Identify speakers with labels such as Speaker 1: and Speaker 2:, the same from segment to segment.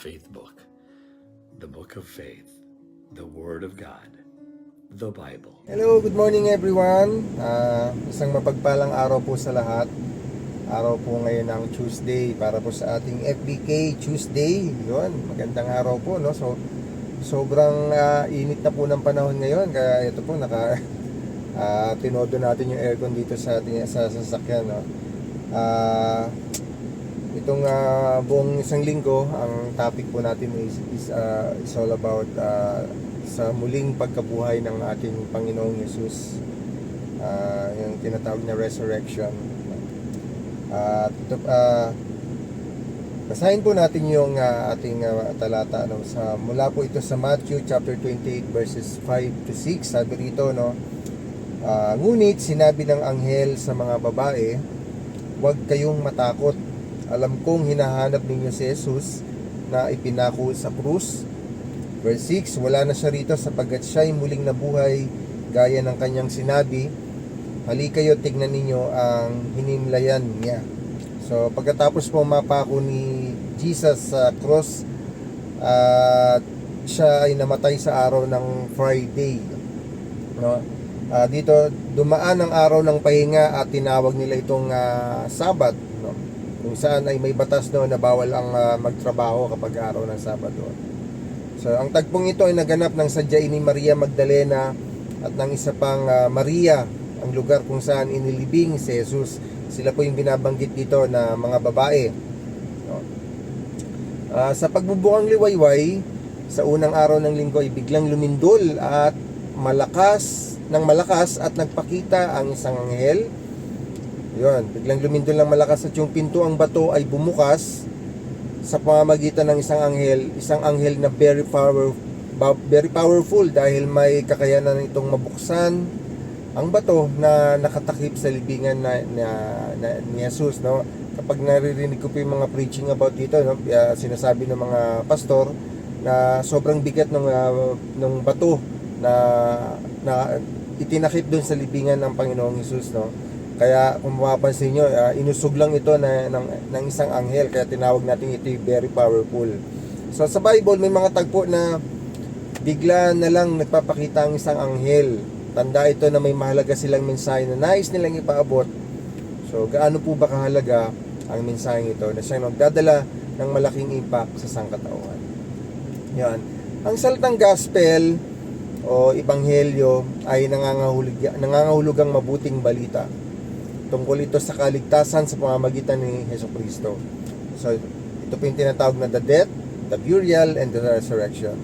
Speaker 1: faith book, the book of faith, the Word of God, the Bible.
Speaker 2: Hello, good morning everyone. Isang mapagpalang araw po sa lahat. Araw po ngayon ng Tuesday para po sa ating FBK Tuesday. Yun, magandang araw po, no? So, sobrang init na po ng panahon ngayon. Kaya ito po, tinodo natin yung aircon dito sa ating sasakyan, no? Itong buong isang linggo, ang topic po natin is all about sa muling pagkabuhay ng ating Panginoong Yesus, yung tinatawag na resurrection. Basahin po natin yung ating talata, no? Mula po ito sa Matthew chapter 28 verses 5 to 6. Sabi rito, no, ngunit sinabi ng anghel sa mga babae, huwag kayong matakot. Alam kong hinahanap ninyo si Jesus na ipinako sa krus. Verse 6, wala na siya rito sapagkat siya'y muling nabuhay gaya ng kanyang sinabi. Halikayo, tignan ninyo ang hinimlayan niya. So pagkatapos po mapako ni Jesus sa cross, siya ay namatay sa araw ng Friday, no? Dito dumaan ang araw ng pahinga at tinawag nila itong Sabat, no? Kung saan ay may batas na bawal ang magtrabaho kapag araw ng Sabado. So ang tagpong ito ay naganap ng sadyain ni Maria Magdalena at ng isa pang Maria, ang lugar kung saan inilibing si Jesus. Sila po yung binabanggit dito na mga babae, no? Sa pagbubukang liwayway sa unang araw ng linggo ay biglang lumindol at malakas at nagpakita ang isang anghel. Yun, biglang lumindol ng malakas at yung pintuang bato ay bumukas sa pamamagitan ng isang anghel na very powerful dahil may kakayanan itong mabuksan ang bato na nakatakip sa libingan ni Jesus, no? Kapag naririnig ko po yung mga preaching about dito, no, sinasabi ng mga pastor na sobrang bigat ng bato na itinakip doon sa libingan ng Panginoong Jesus, no? Kaya kung mapapansin nyo, inusog lang ito ng isang anghel, kaya tinawag natin ito very powerful. So sa Bible may mga tagpo na bigla na lang nagpapakita ang isang anghel. Tanda ito na may mahalaga silang mensahe na nais nilang ipaabot. So gaano po ba kahalaga ang mensahe ito na siyang nagdadala ng malaking impact sa sangkatauhan. Yan. Ang salitang gospel o ebanghelyo ay nangangahulugang mabuting balita. Tungkol ito sa kaligtasan sa pamamagitan ni Jesucristo. So ito po yung tinatawag na the death, the burial, and the resurrection.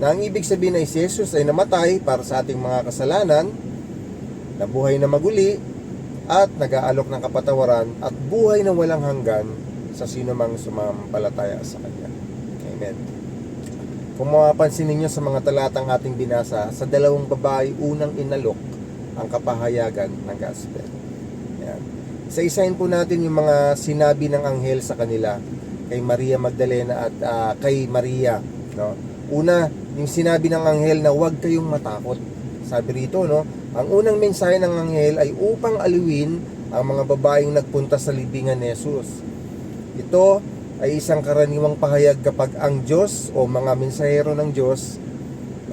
Speaker 2: Na ang ibig sabihin ay si Jesus ay namatay para sa ating mga kasalanan, nabuhay na maguli, at nag-aalok ng kapatawaran at buhay na walang hanggan sa sino mang sumampalataya sa Kanya. Amen. Kung mapapansin ninyo sa mga talatang ating binasa, sa dalawang babae unang inalok ang kapahayagan ng gospel. Yan. Isa-isahin po natin yung mga sinabi ng anghel sa kanila, kay Maria Magdalena at kay Maria, no? Una, yung sinabi ng anghel na huwag kayong matakot. Sabi rito, no, ang unang mensahe ng anghel ay upang aliwin ang mga babaeng nagpunta sa libingan ni Jesus. Ito ay isang karaniwang pahayag kapag ang Diyos o mga mensahero ng Diyos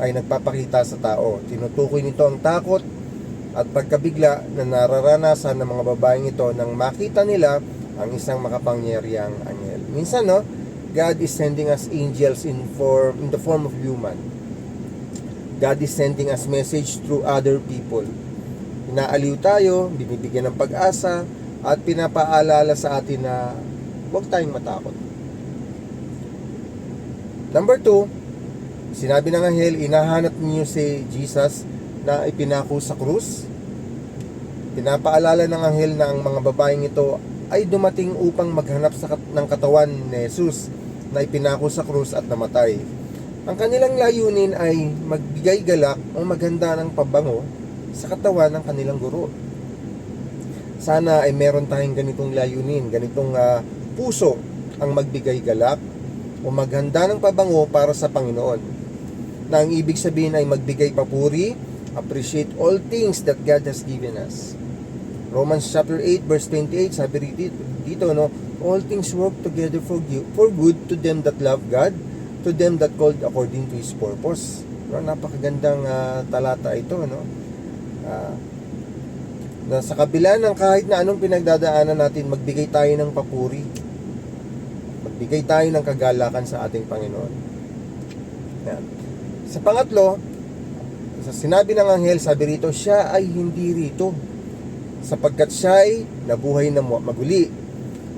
Speaker 2: ay nagpapakita sa tao. Tinutukoy nito ang takot at pagkabigla na nararanasan ng mga babaeng ito nang makita nila ang isang makapangyarihang anghel. Minsan, no, God is sending us angels in the form of human. God is sending us message through other people. Inaaliw tayo, binibigyan ng pag-asa, at pinapaalala sa atin na huwag tayong matakot. Number 2, sinabi ng anghel, inahanap niyo si Jesus na ipinako sa krus. Pinapaalala ng anghel na ang mga babaeng ito ay dumating upang maghanap ng katawan ni Jesus na ipinako sa krus at namatay. Ang kanilang layunin ay magbigay galak o maghanda ng pabango sa katawan ng kanilang guro. Sana ay meron tayong ganitong layunin, ganitong puso ang magbigay galak o maghanda ng pabango para sa Panginoon. Na ang ibig sabihin ay magbigay papuri, appreciate all things that God has given us. Romans chapter 8 verse 28, sabi dito, no, all things work together for good to them that love God to them that called according to His purpose. No, napakagandang talata ito, no? Na sa kabila ng kahit na anong pinagdadaanan natin, magbigay tayo ng papuri. Magbigay tayo ng kagalakan sa ating Panginoon. Yan. Sa pangatlo, sa sinabi ng anghel, sabi rito, siya ay hindi rito, sapagkat siya ay nabuhay na maguli.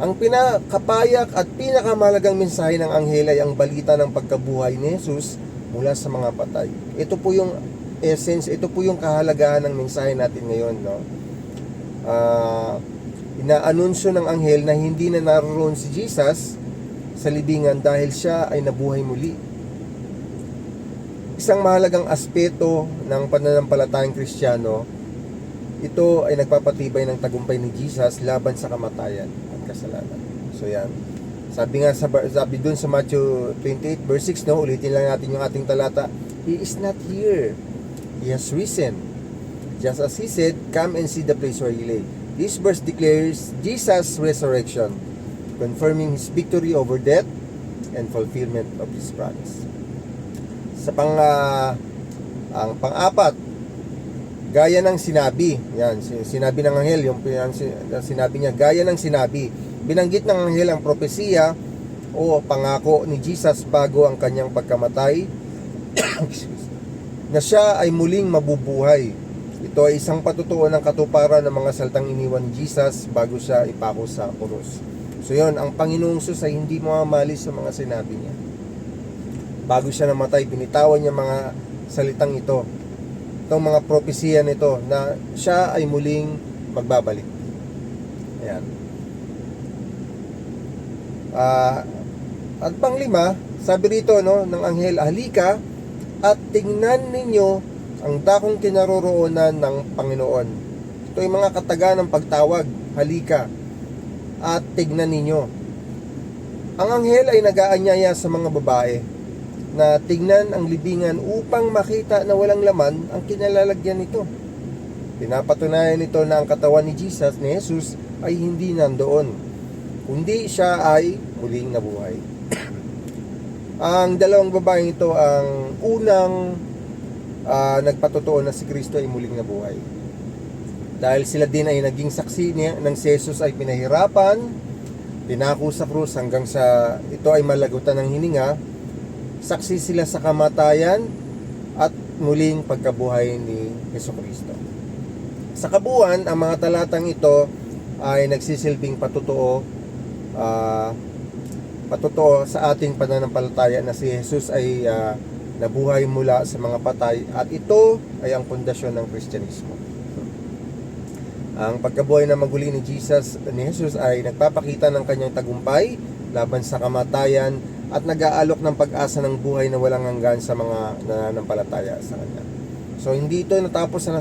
Speaker 2: Ang pinakapayak at pinakamahalagang mensahe ng anghel ay ang balita ng pagkabuhay ni Jesus mula sa mga patay. Ito po yung essence, ito po yung kahalagahan ng mensahe natin ngayon, no? Inaanunsyo ng anghel na hindi na naroon si Jesus sa libingan dahil siya ay nabuhay muli. Isang mahalagang aspeto ng pananampalatayang Kristiyano, ito ay nagpapatibay ng tagumpay ni Jesus laban sa kamatayan at kasalanan. So yan. Sabi dun sa Matthew 28 verse 6, no, ulitin lang natin yung ating talata. He is not here. He has risen. Just as He said, come and see the place where He lay. This verse declares Jesus' resurrection, confirming His victory over death and fulfillment of His promise. Sa ang pang-apat, gaya ng sinabi, yan, sinabi ng anghel, yung sinabi niya, gaya ng sinabi, binanggit ng anghel ang propesiya o pangako ni Jesus bago ang kanyang pagkamatay, na siya ay muling mabubuhay. Ito ay isang patutuo ng katuparan ng mga salitang iniwan ni Jesus bago siya ipako sa krus. So yun, ang Panginoong Jesus ay hindi mamalis sa mga sinabi niya. Bago siya namatay, binitawan niya mga salitang ito, itong mga propesiya nito, na siya ay muling magbabalik. Ayan. At panglima, sabi rito, no, ng anghel, halika at tingnan ninyo ang dakong kinaroroonan ng Panginoon. Ito ay mga kataga ng pagtawag, halika at tignan ninyo. Ang anghel ay nag-aanyaya sa mga babae na tignan ang libingan upang makita na walang laman ang kinalalagyan nito. Pinapatunayan nito na ang katawan ni Jesus, ni Jesus, ay hindi nandoon, kundi siya ay muling nabuhay. Ang dalawang babaeng ito ang unang nagpatotoo na si Kristo ay muling nabuhay. Dahil sila din ay naging saksi niya nang si Jesus ay pinahirapan, pinako sa krus hanggang sa ito ay malagutan ng hininga. Saksi sila sa kamatayan at muling pagkabuhay ni Jesucristo. Sa kabuuan, ang mga talatang ito ay nagsisilbing patutuo sa ating pananampalataya na si Jesus ay nabuhay mula sa mga patay, at ito ay ang pundasyon ng Kristyanismo. Ang pagkabuhay na maguli ni Jesus ay nagpapakita ng kanyang tagumpay laban sa kamatayan at nag-aalok ng pag-asa ng buhay na walang hanggan sa mga nananampalataya sa kanya. So hindi ito natapos sa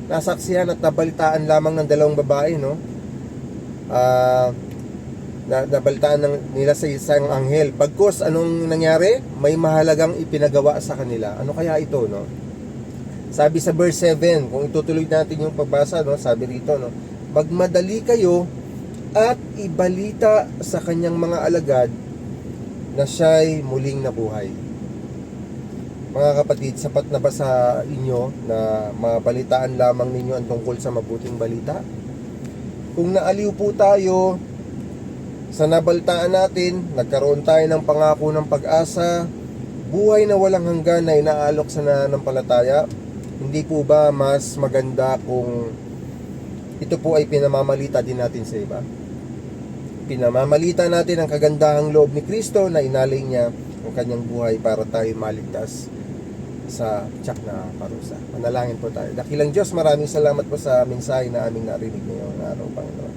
Speaker 2: nasaksihan at nabalitaan lamang ng dalawang babae, no? Nabalitaan nila sa isang anghel. Pagkos anong nangyari? May mahalagang ipinagawa sa kanila. Ano kaya ito, no? Sabi sa verse 7, kung itutuloy natin yung pagbasa, no, sabi rito, no, magmadali kayo at ibalita sa kanyang mga alagad na siya'y muling nabuhay. Mga kapatid, sapat na ba sa inyo na mabalitaan lamang ninyo ang tungkol sa mabuting balita? Kung naaliw po tayo sa nabalitaan natin, nagkaroon tayo ng pangako ng pag-asa, buhay na walang hanggan na inaalok sa nananampalataya, hindi po ba mas maganda kung ito po ay pinamamalita din natin sa iba? Pinamamalita natin ang kagandahang loob ni Kristo na inalay niya ang kanyang buhay para tayo maligtas sa tiyak na parusa. Manalangin po tayo. Dakilang Diyos, maraming salamat po sa mensahe na aming narinig ngayong araw, Panginoon.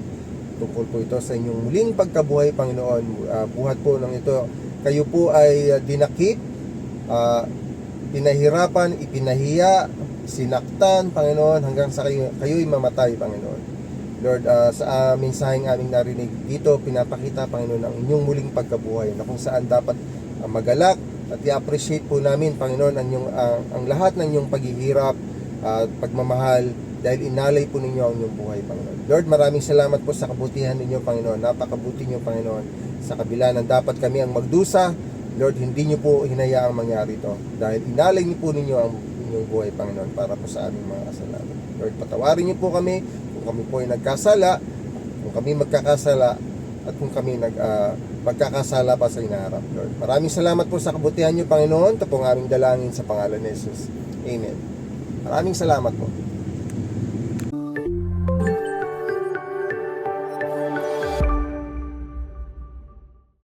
Speaker 2: Tungkol po ito sa inyong muling pagkabuhay, Panginoon. Buhat po ng ito, kayo po ay dinakip, pinahirapan, ipinahiya, sinaktan, Panginoon, hanggang sa kayo'y mamatay, Panginoon. Lord, sa mensaheng aming narinig dito, pinapakita, Panginoon, ang inyong muling pagkabuhay na kung saan dapat magalak at i-appreciate po namin, Panginoon, ang lahat ng inyong paghihirap at pagmamahal dahil inalay po ninyo ang inyong buhay, Panginoon. Lord, maraming salamat po sa kabutihan ninyo, Panginoon. Napakabuti ninyo, Panginoon. Sa kabila ng dapat kami ang magdusa, Lord, hindi niyo po hinayaang mangyari ito dahil inalay niyo po ninyo ang inyong buhay, Panginoon, para po sa aming mga kasalanan. Lord, patawarin niyo po kami kung kami po ay nagkasala, kung kami magkakasala, at kung kami magkakasala pa sa inaharap, Lord. Maraming salamat po sa kabutihan niyo, Panginoon. Ito po ang aming dalangin sa pangalan ni Jesus. Amen. Maraming salamat po.